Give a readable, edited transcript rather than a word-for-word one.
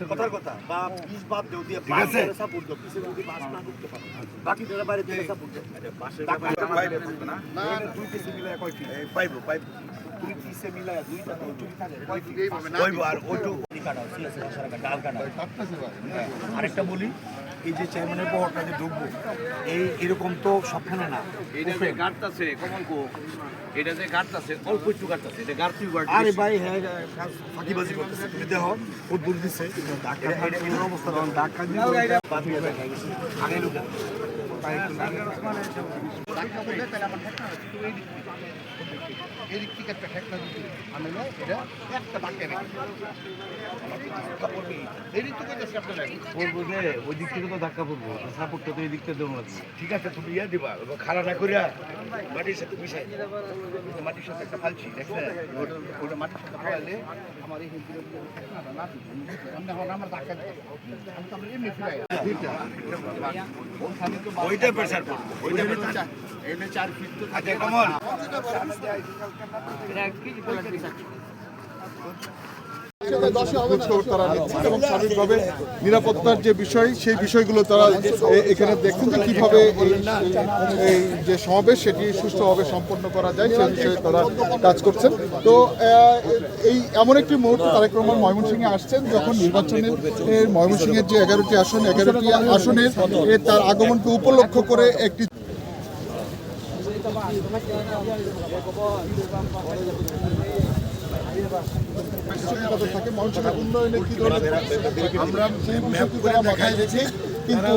কথার কথা বা পিস বাদ দেও দিয়ে বাস করে সাপোর্ট দাও পিছে যদি বাস না করতে পারো বাকি যারা বাইরে থেকে সাপোর্ট দাও বাসের বাইরে থাকবে না না দুই পিছে মিলায় কয় ফিট পাইবো দুই পিছে মিলায় দুইটা চুরি থাকে কয় ফিট কইবো আর ওইটু কাটা সিএস সারা ডাল কাটা কাটতেছে ভাই আরেকটা বলি এই যে চেয়ারম্যানের বহরটা যে ঢুকবো এরকম তো সবখানে না এটা যে গাড়তাছে কমনকো এটা যে গাড়তাছে অল্প একটু গাড়তাছে এটা গাড়তি গাড়তি আরে ভাই হ্যাঁ ফাঁকিবাজি করতেছে তুমি দেখো ফুটবল দিচ্ছে ধাক্কা এর অবস্থা তখন ধাক্কা দিয়ে বাদ দিয়ে দেখা গেছে আগে লোক এদিক থেকে একটা ঠেকনা দিতে আমি না এটা একটা ধাক্কা নেই এদিক থেকে যে সাপটা লাগে বলবো যে ওই দিক থেকে তো ধাক্কা পড়বো সাপোর্টটা তো এই দিকটা দেবো লাগবে ঠিক আছে তুমি ইয়ে দিবা খাড়া না করিয়া মাটির সাথে মিশাই মাটির সাথে একটা ফালছি দেখলে ওটা মাটির সাথে ফালালে আমার এই আমার ধাক্কা আমি তো এমনি ফিরাই ওইটা প্রেসার পড়বো ওইটা এনে 4 ফিট তো থাকে কমন তারা নিচ্ছে এবং স্বাভাবিকভাবে নিরাপত্তার যে বিষয় সেই বিষয়গুলো তারা এখানে দেখছেন যে কীভাবে এই যে সমাবেশ সেটি সুষ্ঠুভাবে সম্পন্ন করা যায় সেই বিষয়ে তারা কাজ করছেন। তো এই এমন একটি মুহূর্তে তারেক রহমান ময়মনসিংহে আসছেন যখন নির্বাচনের ময়মনসিংহের যে 11টি আসনের তার আগমনকে উপলক্ষ করে একটি থাকে মানুষের উন্নয়নে কি ধরনের আমরা সেই বিষয়টি তারা মাথায় রেখে কিন্তু